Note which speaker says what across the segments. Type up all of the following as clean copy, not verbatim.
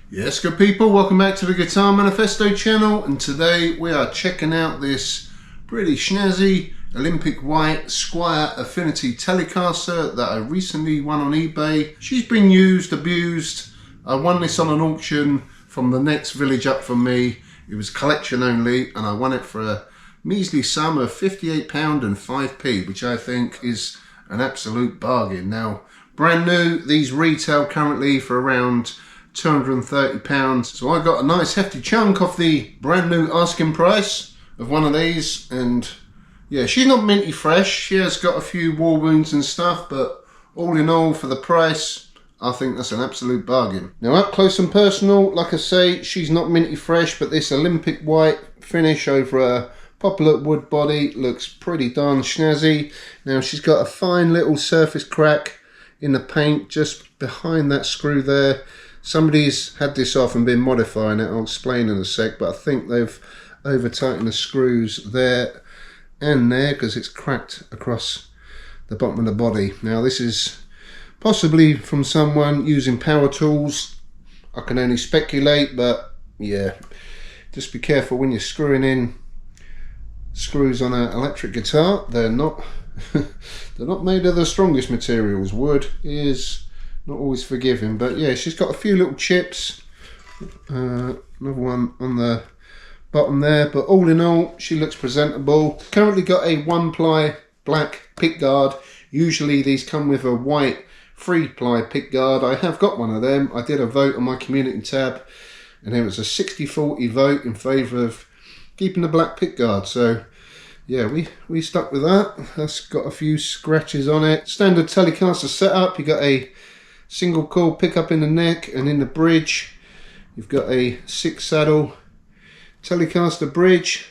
Speaker 1: Yes, good people, welcome back to the Guitar Manifesto channel, and today we are checking out this pretty snazzy Olympic white Squier Affinity Telecaster that I recently won on eBay. She's been used, abused. I won this on an auction from the next village up from me. It was collection only, and I won it for a measly sum of £58 and 5p, which I think is an absolute bargain. Now, brand new, these retail currently for around £230, so I got a nice hefty chunk off the brand new asking price of one of these. And yeah, she's not minty fresh, she has got a few war wounds and stuff, but all in all, for the price, I think that's an absolute bargain. Now, up close and personal, like I say, she's not minty fresh, but this Olympic white finish over a popular wood body looks pretty darn snazzy. Now, she's got a fine little surface crack in the paint just behind that screw there. Somebody's had this off and been modifying it, I'll explain in a sec, but I think they've over tightened the screws there and there because it's cracked across the bottom of the body. Now, this is possibly from someone using power tools. I can only speculate, but yeah, just be careful when you're screwing in screws on an electric guitar. They're not they're not made of the strongest materials. Wood is not always forgiving, but yeah, she's got a few little chips, another one on the bottom there, but all in all, she looks presentable. Currently got a 1-ply black pickguard. Usually these come with a white 3-ply pickguard. I have got one of them. I did a vote on my community tab, and there was a 60-40 vote in favour of keeping the black pickguard, so yeah, we stuck with that. That's got a few scratches on it. Standard Telecaster setup. You got a single coil pickup in the neck, and in the bridge you've got a 6-saddle Telecaster bridge,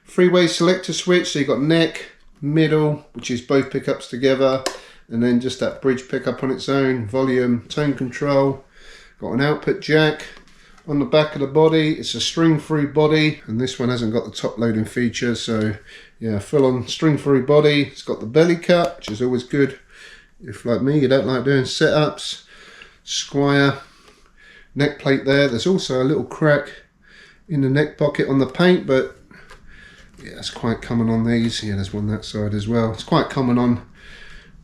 Speaker 1: 3-way selector switch, so you've got neck, middle, which is both pickups together, and then just that bridge pickup on its own, volume, tone control. Got an output jack on the back of the body. It's a string-free body, and this one hasn't got the top loading feature, so yeah, full-on string-free body. It's got the belly cut, which is always good if, like me, you don't like doing setups. Squier neck plate there. There's also a little crack in the neck pocket on the paint, but yeah, it's quite common on these. Yeah, there's one that side as well. It's quite common on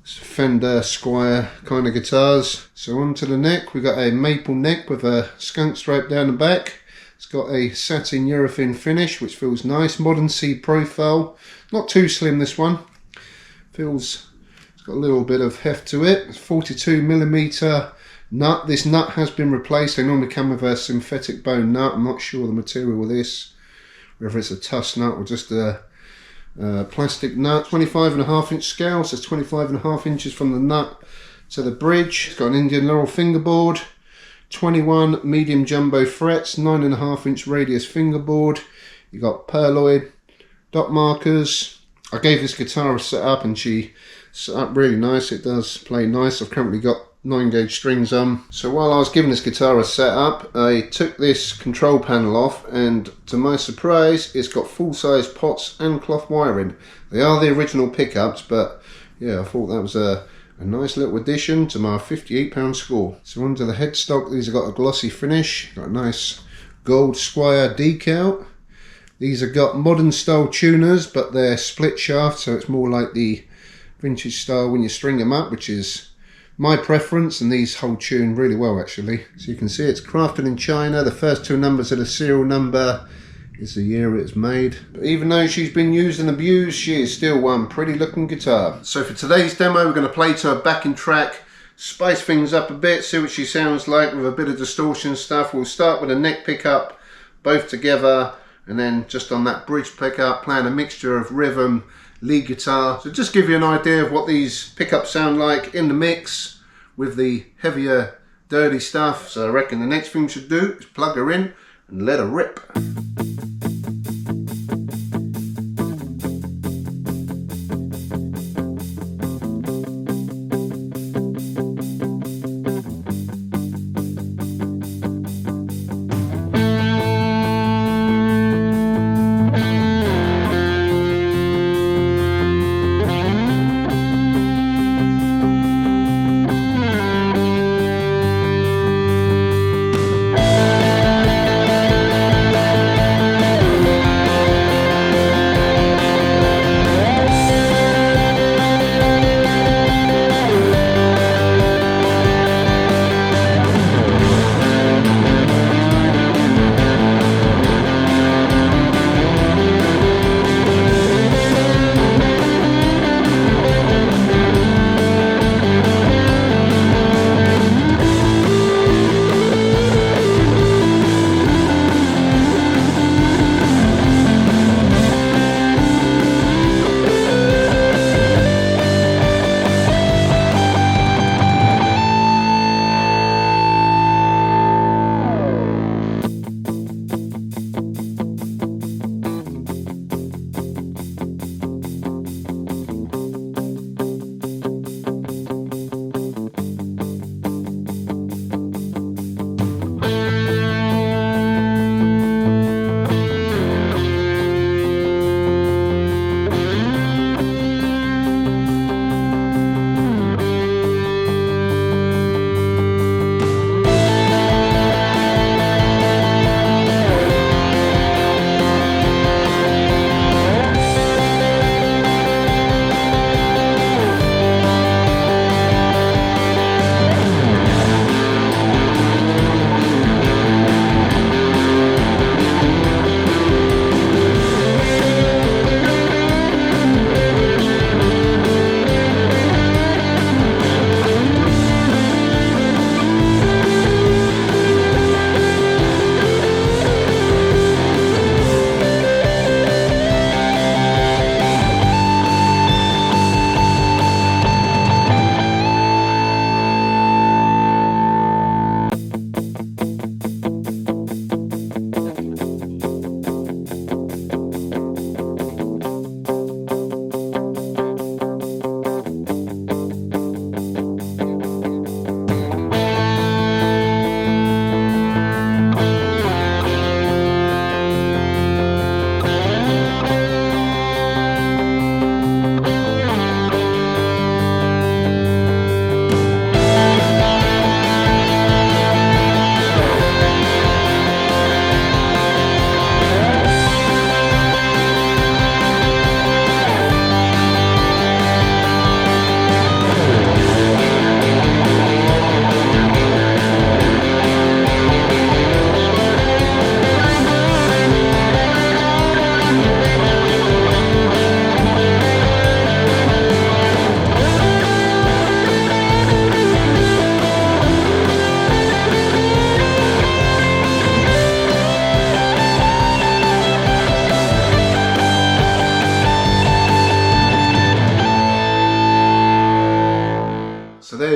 Speaker 1: Fender, Squier kind of guitars. So onto the neck, we've got a maple neck with a skunk stripe down the back. It's got a satin urethane finish, which feels nice. Modern C profile. Not too slim, this one. Feels got a little bit of heft to it. It's 42mm nut. This nut has been replaced. They normally come with a synthetic bone nut. I'm not sure the material of this, whether it's a tusk nut or just a plastic nut. 25.5-inch scale, so it's 25.5 inches from the nut to the bridge. It's got an Indian laurel fingerboard, 21 medium jumbo frets, 9.5-inch radius fingerboard. You got pearloid dot markers. I gave this guitar a set up, and she set up really nice. It does play nice. I've currently got 9-gauge strings on. So while I was giving this guitar a set up, I took this control panel off, and to my surprise, it's got full-size pots and cloth wiring. They are the original pickups, but yeah, I thought that was a nice little addition to my £58 score. So onto the headstock. These have got a glossy finish. Got a nice gold Squier decal. These have got modern style tuners, but they're split shaft, so it's more like the vintage style when you string them up, which is my preference, and these hold tune really well actually. So you can see it's crafted in China. The first 2 numbers of the serial number is the year it's made. But even though she's been used and abused, she is still one pretty looking guitar. So for today's demo, we're going to play to a backing track, spice things up a bit, see what she sounds like with a bit of distortion stuff. We'll start with a neck pickup, both together, and then just on that bridge pickup, playing a mixture of rhythm, lead guitar. So just give you an idea of what these pickups sound like in the mix with the heavier, dirty stuff. So I reckon the next thing we should do is plug her in and let her rip.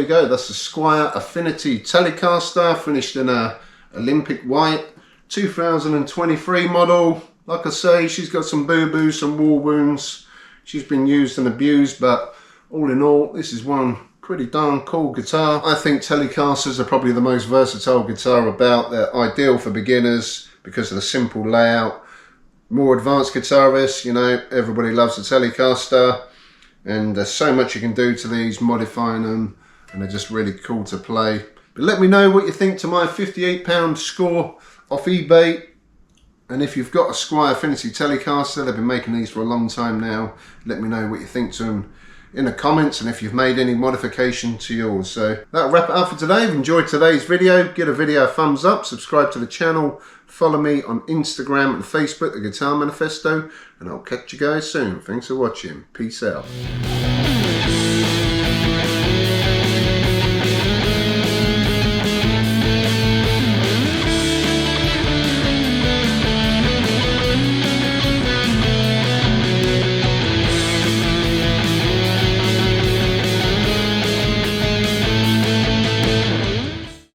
Speaker 1: you go, that's the Squier Affinity Telecaster, finished in a Olympic white, 2023 model. Like I say, she's got some boo-boos, some war wounds. She's been used and abused, but all in all, this is one pretty darn cool guitar. I think Telecasters are probably the most versatile guitar about. They're ideal for beginners because of the simple layout. More advanced guitarists, you know, everybody loves the Telecaster, and there's so much you can do to these, modifying them, and they're just really cool to play. But let me know what you think to my £58 score off eBay. And if you've got a Squier Affinity Telecaster, they've been making these for a long time now, let me know what you think to them in the comments, and if you've made any modification to yours. So that'll wrap it up for today. If you enjoyed today's video, give a video a thumbs up, subscribe to the channel, follow me on Instagram and Facebook, The Guitar Manifesto, and I'll catch you guys soon. Thanks for watching. Peace out.